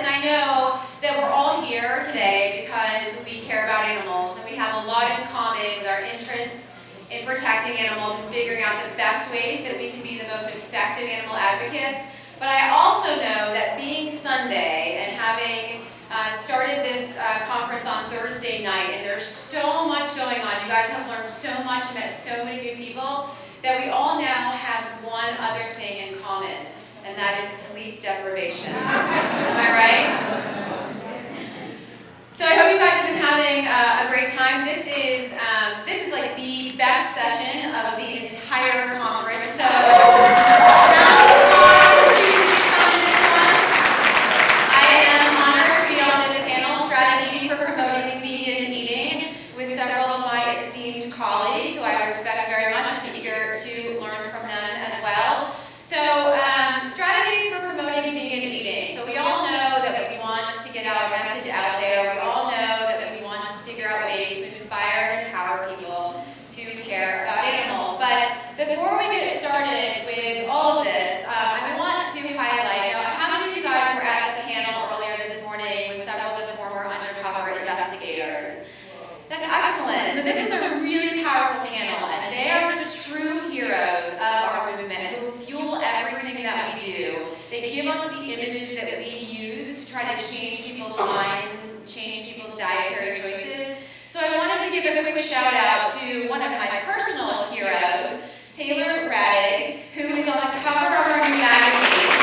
and I know that we're all here today because we care about animals, and we have a lot in common with our interest in protecting animals and figuring out the best ways that we can be the most effective animal advocates. But I also know that being Sunday and having started this conference on Thursday night, and there's so much going on. You guys have learned so much and met so many new people that we all now have one other thing in common, and that is sleep deprivation. Am I right? So I hope you guys have been having a great time. This is like the best session of the entire conference. So round of applause to choosing to come to this one. I am honored to be on this panel, Strategies for Promoting Vegan Eating, with several of my esteemed colleagues who I respect very much and eager to learn from them as well. So strategies for promoting vegan eating. So we all know that we want to get our message out there. We all know that we want to figure out ways to inspire and empower people to care about animals. But before we get started with all of this, I want to highlight, how many of you guys were at the panel earlier this morning with several of the former undercover investigators? That's excellent. So this is a really powerful panel, and they are the true heroes of our movement who fuel everything that we do. They give us the images that we use to try to change people's minds and change people's dietary choices. So I wanted to give a quick shout out to one of my personal heroes, Taylor Raddick, who is on the cover of our new magazine.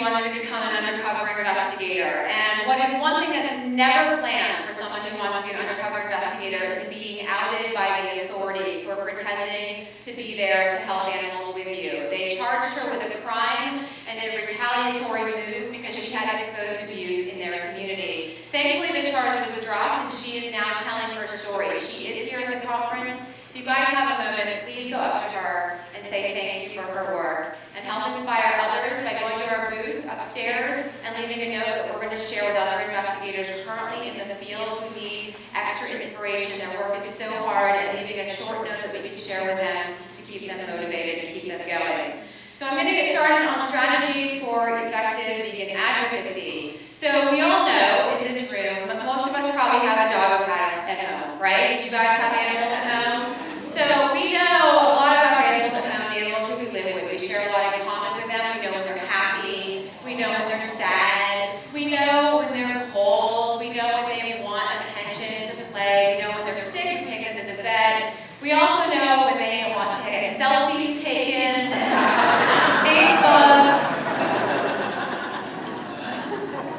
Wanted to become an undercover investigator, and what is one thing that is never planned for someone who wants to be an undercover investigator is being outed by the authorities who are pretending to be there to help animals with you. They charged her with a crime and a retaliatory move because she had exposed abuse in their community. Thankfully, the charge was dropped, and she is now telling her story. She is here at the conference. If you guys have a moment, please go up to her and say thank you for her work, and help inspire others by going to our booth upstairs and leaving a note that we're going to share with other investigators currently in the field who need extra inspiration. Their work is so hard, and leaving a short note that we can share with them to keep them motivated and keep them going. So I'm going to get started on strategies for effective vegan advocacy. So we all know in this room, most of us probably have a dog or cat at home, right? Do you guys have animals at home? So we know a lot about our animals at home, the animals who we live with. We share a lot in common with them. We know when they're happy. We know when they're sad. We know when they're cold. We know when they want attention to play. We know when they're sick, we take them to the vet. We also know when they want to get selfies taken and posted on Facebook.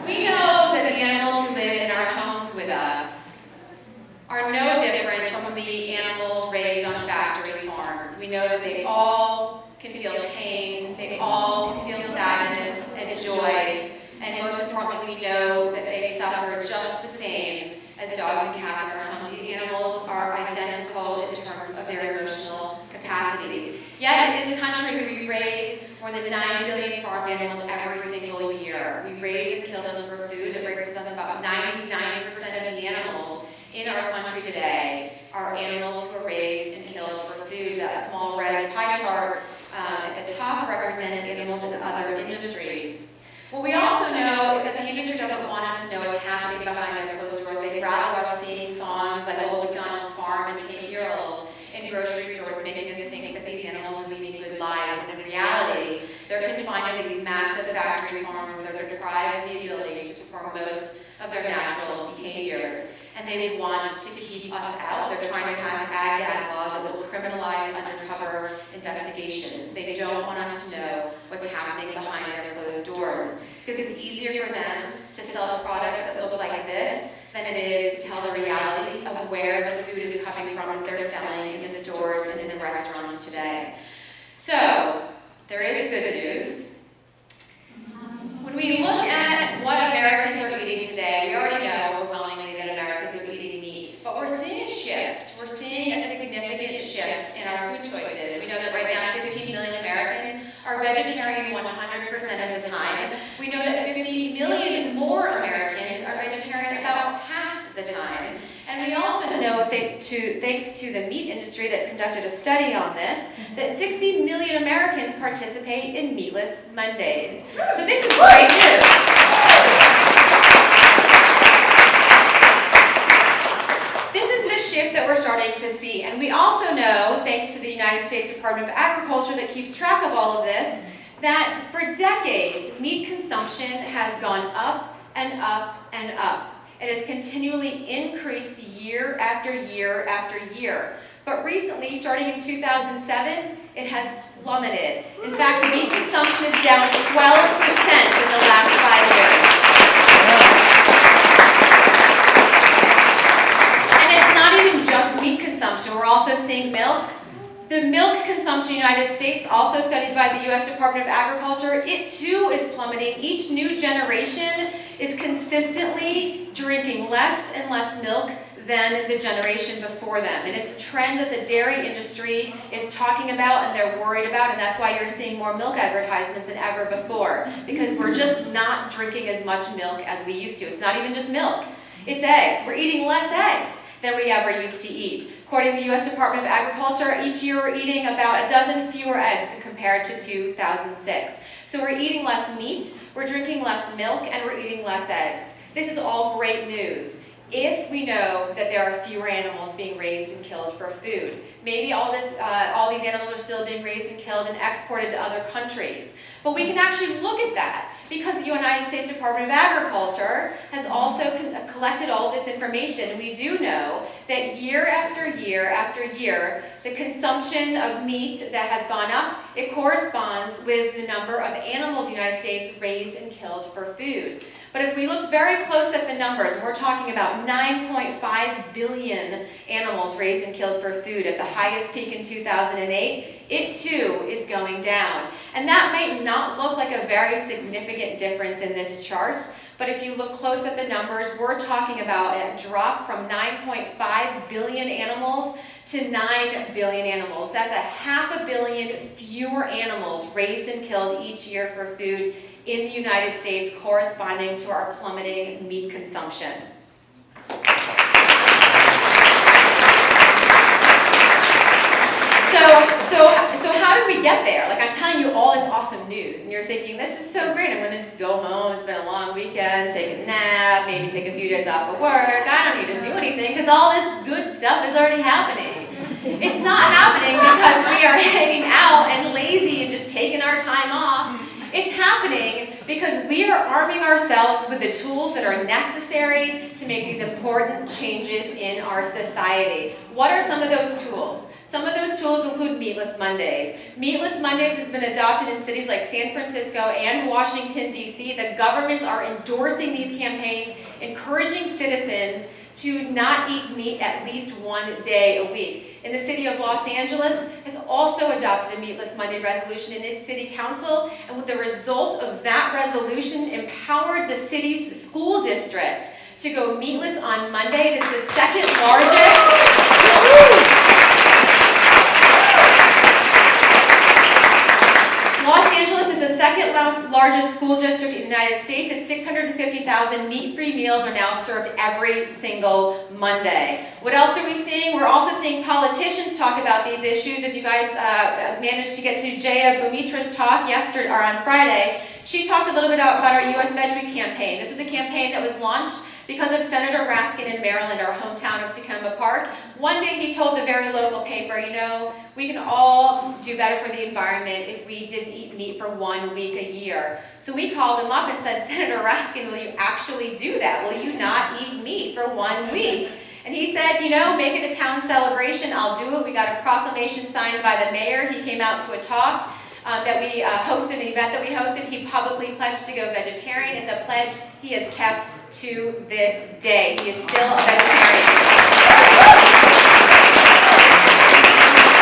We know that the animals who live in our homes with us are no different from the animals raised on factory farms. We know that they all can feel pain, they all can feel sadness and joy, and most importantly, we know that they suffer just the same as dogs and cats in our homes. These animals are identical in terms of their emotional capacities. Yet in this country, we raise more than 9 billion farm animals every single year. We raise and kill them for food. It represents about 99% of the animals in our country today are animals who are raised and killed for food. That small red pie chart at the top represents animals in other industries. What we also know is that the industry doesn't want us to know what's happening behind their closed doors. They'd rather us seeing songs like Old McDonald's Farm and pink murals in grocery stores, making us think that these animals are leading good lives, when in reality, they're confined to these massive factory farms where they're deprived of the ability to perform most of their natural behaviors. And they want to keep us out. They're trying to pass ag laws that will criminalize undercover investigations. They don't want us to know what's happening behind their closed doors, because it's easier for them to sell products that look like this than it is to tell the reality of where the food is coming from that they're selling in the stores and in the restaurants today. So, there is good news. When we look at what Americans are eating today, we already know overwhelmingly that Americans are eating meat, but we're seeing a shift. We're seeing a significant shift in our food choices. We know that right now 15 million Americans are vegetarian 100% of the time. We know that 50 million more Americans are vegetarian about half the time. And we also know, thanks to the meat industry that conducted a study on this, that 60 million Americans participate in Meatless Mondays. So this is great news. This is the shift that we're starting to see. And we also know, thanks to the United States Department of Agriculture that keeps track of all of this, that for decades, meat consumption has gone up and up and up. It has continually increased year after year after year. But recently, starting in 2007, it has plummeted. In fact, meat consumption is down 12% in the last 5 years. And it's not even just meat consumption. We're also seeing milk. The milk consumption in the United States, also studied by the U.S. Department of Agriculture, it too is plummeting. Each new generation is consistently drinking less and less milk than the generation before them. And it's a trend that the dairy industry is talking about and they're worried about, and that's why you're seeing more milk advertisements than ever before, because we're just not drinking as much milk as we used to. It's not even just milk, it's eggs. We're eating less eggs than we ever used to eat. According to the U.S. Department of Agriculture, each year we're eating about a dozen fewer eggs compared to 2006. So we're eating less meat, we're drinking less milk, and we're eating less eggs. This is all great news if we know that there are fewer animals being raised and killed for food. Maybe all these animals are still being raised and killed and exported to other countries. But we can actually look at that because the United States Department of Agriculture has also collected all of this information. And we do know that year after year after year, the consumption of meat that has gone up, it corresponds with the number of animals in the United States raised and killed for food. But if we look very close at the numbers, and we're talking about 9.5 billion animals raised and killed for food at the highest peak in 2008, it too is going down. And that might not look like a very significant difference in this chart, but if you look close at the numbers, we're talking about a drop from 9.5 billion animals to 9 billion animals. That's a 500 million fewer animals raised and killed each year for food in the United States, corresponding to our plummeting meat consumption. So how did we get there? Like, I'm telling you all this awesome news, and you're thinking, this is so great, I'm going to just go home, it's been a long weekend, take a nap, maybe take a few days off of work, I don't need to do anything because all this good stuff is already happening. It's not happening because we are hanging out and lazy and just taking our time off. It's happening because we are arming ourselves with the tools that are necessary to make these important changes in our society. What are some of those tools? Some of those tools include Meatless Mondays. Meatless Mondays has been adopted in cities like San Francisco and Washington, D.C. The governments are endorsing these campaigns, encouraging citizens to not eat meat at least one day a week. In the city of Los Angeles has also adopted a Meatless Monday resolution in its city council, and with the result of that resolution empowered the city's school district to go meatless on Monday. It is the second largest. Los Angeles is the second largest school district in the United States, and 650,000 meat-free meals are now served every single Monday. What else are we seeing? We're also seeing politicians talk about these issues. If you guys managed to get to Jaya Bhumitra's talk yesterday or on Friday, she talked a little bit about our U.S. Veggie campaign. This was a campaign that was launched because of Senator Raskin in Maryland, our hometown of Tacoma Park. One day he told the very local paper, you know, we can all do better for the environment if we didn't eat meat for 1 week a year. So we called him up and said, Senator Raskin, will you actually do that? Will you not eat meat for 1 week? And he said, you know, make it a town celebration. I'll do it. We got a proclamation signed by the mayor. He came out to a talk that we hosted, an event that we hosted. He publicly pledged to go vegetarian. It's a pledge he has kept to this day. He is still a vegetarian.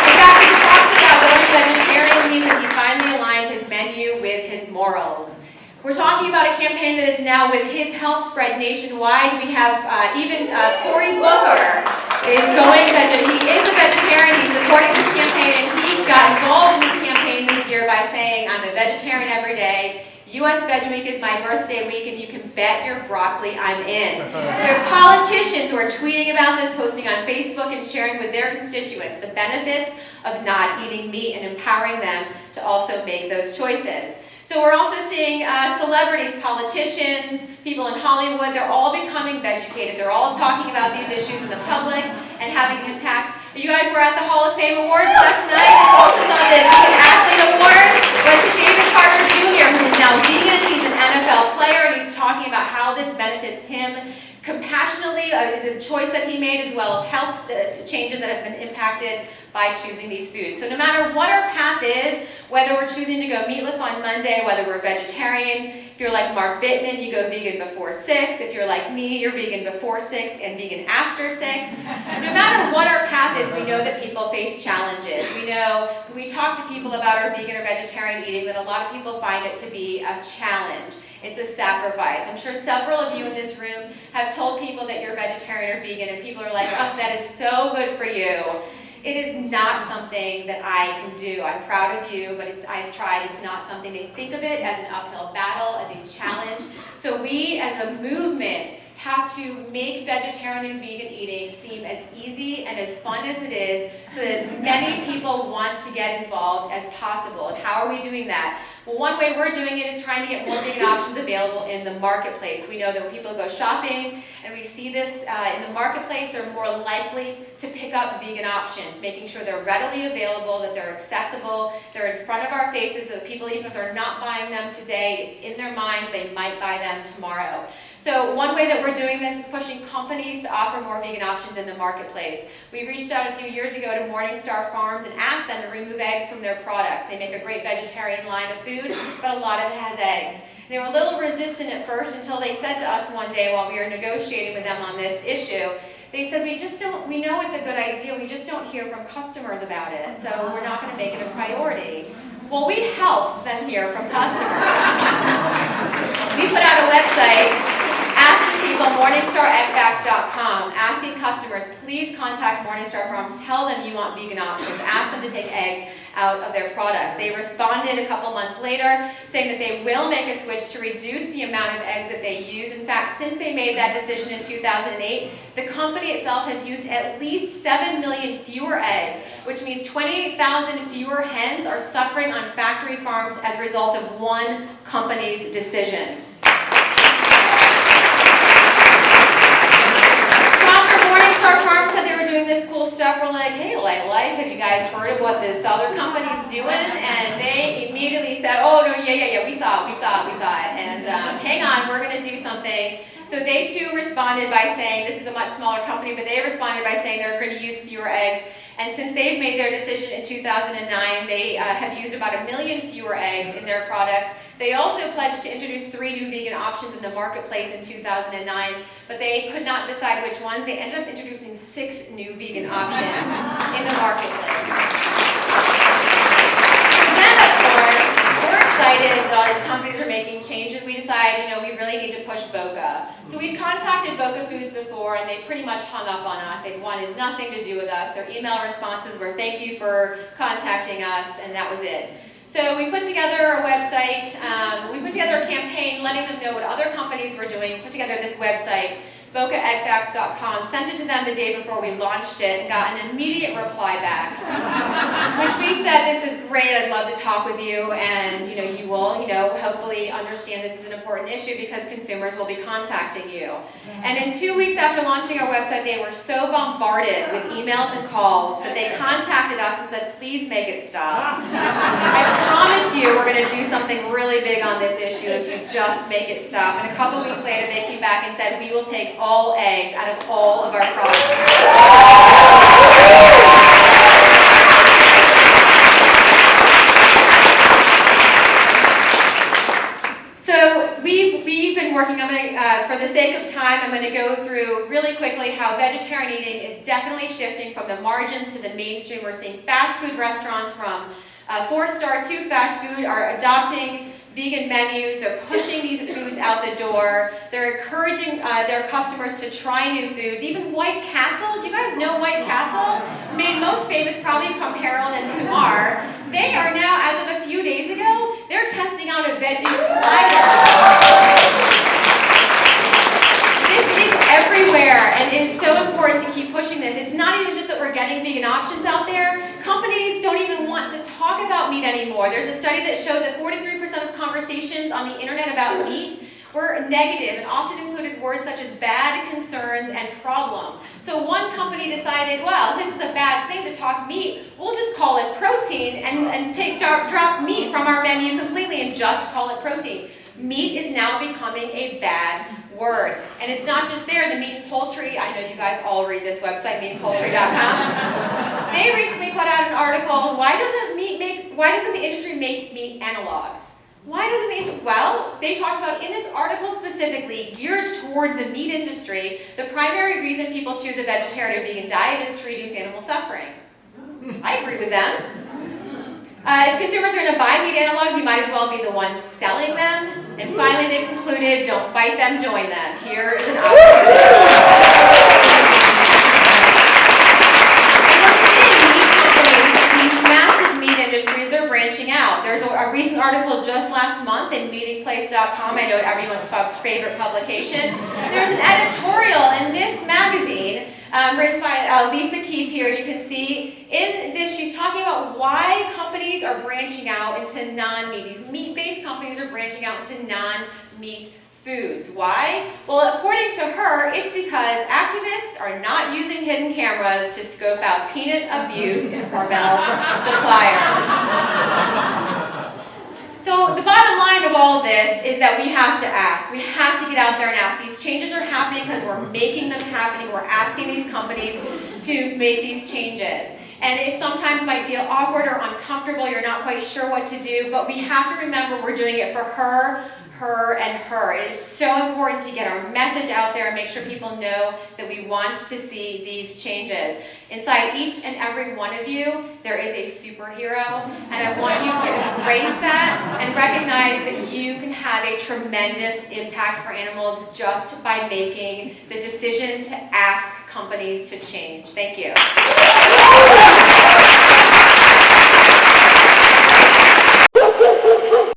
In fact, he talks about going vegetarian means that he finally aligned his menu with his morals. We're talking about a campaign that is now, with his help, spread nationwide. We have even Cory Booker is going vegetarian. He is a vegetarian. He's supporting this campaign, and he got involved in this campaign this year by saying, I'm a vegetarian every day. US Veg Week is my birthday week, and you can bet your broccoli I'm in. So there are politicians who are tweeting about this, posting on Facebook, and sharing with their constituents the benefits of not eating meat and empowering them to also make those choices. So we're also seeing celebrities, politicians, people in Hollywood, they're all becoming vegucated. They're all talking about these issues in the public and having an impact. You guys were at the Hall of Fame Awards last night. They also saw the Vegan Athlete Award. Went to David Carter Jr., who's now vegan. He's an NFL player, and he's talking about how this benefits him compassionately. Is a choice that he made, as well as health changes that have been impacted by choosing these foods. So no matter what our path is, whether we're choosing to go meatless on Monday, whether we're vegetarian, if you're like Mark Bittman, you go vegan before 6. If you're like me, you're vegan before 6 and vegan after 6. No matter what our path is, we know that people face challenges. We know when we talk to people about our vegan or vegetarian eating that a lot of people find it to be a challenge. It's a sacrifice. I'm sure several of you in this room have told people that you're vegetarian or vegan, and people are like, oh, that is so good for you. It is not something that I can do. I'm proud of you, but I've tried. It's not something. They think of it as an uphill battle, as a challenge. So we, as a movement, have to make vegetarian and vegan eating seem as easy and as fun as it is, so that as many people want to get involved as possible. And how are we doing that? Well, one way we're doing it is trying to get more vegan options available in the marketplace. We know that when people go shopping and we see this in the marketplace, they're more likely to pick up vegan options, making sure they're readily available, that they're accessible, they're in front of our faces, so that people, even if they're not buying them today, it's in their minds, they might buy them tomorrow. So one way that we're doing this is pushing companies to offer more vegan options in the marketplace. We reached out a few years ago to Morningstar Farms and asked them to remove eggs from their products. They make a great vegetarian line of food, but a lot of it has eggs. They were a little resistant at first until they said to us one day while we were negotiating with them on this issue, they said, we know it's a good idea, we just don't hear from customers about it, so we're not going to make it a priority. Well, we helped them hear from customers. We put out a website asking people, MorningstarEggFacts.com, asking customers, please contact Morningstar Farms, tell them you want vegan options, ask them to take eggs out of their products. They responded a couple months later saying that they will make a switch to reduce the amount of eggs that they use. In fact, since they made that decision in 2008, the company itself has used at least 7 million fewer eggs, which means 28,000 fewer hens are suffering on factory farms as a result of one company's decision. Morningstar Farms said they were doing this cool stuff. We're like, hey, Life, have you guys heard of what this other company's doing? And they immediately said, oh, no, yeah, we saw it. And hang on, we're going to do something. So they too responded by saying, this is a much smaller company, but they responded by saying they're going to use fewer eggs. And since they've made their decision in 2009, they have used about 1 million fewer eggs in their products. They also pledged to introduce 3 new vegan options in the marketplace in 2009, but they could not decide which ones. They ended up introducing 6 new vegan options in the marketplace. And then, of course, we're excited as companies are making changes. We decided, we really need to push Boca. So we'd contacted Boca Foods before, and they pretty much hung up on us. They wanted nothing to do with us. Their email responses were, thank you for contacting us, and that was it. So we put together a website, we put together a campaign letting them know what other companies were doing, put together this website, BocaEggFacts.com, sent it to them the day before we launched it, and got an immediate reply back, which we said, this is great, I'd love to talk with you, and you will, hopefully understand this is an important issue because consumers will be contacting you. And in 2 weeks after launching our website, they were so bombarded with emails and calls that they contacted us and said, please make it stop. I promise you we're going to do something really big on this issue if you just make it stop. And a couple weeks later, they came back and said, we will take all eggs out of all of our products. So we've been working, for the sake of time, I'm going to go through really quickly how vegetarian eating is definitely shifting from the margins to the mainstream. We're seeing fast food restaurants from 4-star to fast food are adopting vegan menus. They're pushing these foods out the door. They're encouraging their customers to try new foods. Even White Castle, do you guys know White Castle? Made most famous probably from Harold and Kumar. They are now, as of a few days ago, They're testing out a veggie slider. This is everywhere, and it is so important to keep pushing this. It's not even just that we're getting vegan options out there. Companies don't even want to talk about meat anymore. There's a study that showed that 43% of conversations on the internet about meat were negative and often included words such as bad, concerns, and problem. So one company decided, well, this is a bad thing to talk meat. We'll just call it protein and drop meat from our menu completely and just call it protein. Meat is now becoming a bad word. And it's not just there, the meat and poultry, I know you guys all read this website, meatandpoultry.com. They recently put out an article, why doesn't the industry make meat analogs? Why doesn't the industry? Well, they talked about in this article specifically geared toward the meat industry, the primary reason people choose a vegetarian or vegan diet is to reduce animal suffering. I agree with them. If consumers are going to buy meat analogs, you might as well be the one selling them. And finally, they concluded, don't fight them, join them. Here is an opportunity. And we're seeing meat companies, these massive meat industries, they're branching out. There's a recent article just last month in meatingplace.com. I know everyone's favorite publication. There's an editorial in this magazine written by Lisa Keefe here. You can see in this, she's talking about why companies are branching out into non-meat. These meat-based companies are branching out into non-meat foods. Why? Well, according to her, it's because activists are not using hidden cameras to scope out peanut abuse in Hormel's suppliers. So the bottom line of all of this is that we have to ask. We have to get out there and ask. These changes are happening because we're making them happening. We're asking these companies to make these changes. And it sometimes might feel awkward or uncomfortable. You're not quite sure what to do. But we have to remember we're doing it for her, and her. It is so important to get our message out there and make sure people know that we want to see these changes. Inside each and every one of you, there is a superhero, and I want you to embrace that and recognize that you can have a tremendous impact for animals just by making the decision to ask companies to change. Thank you.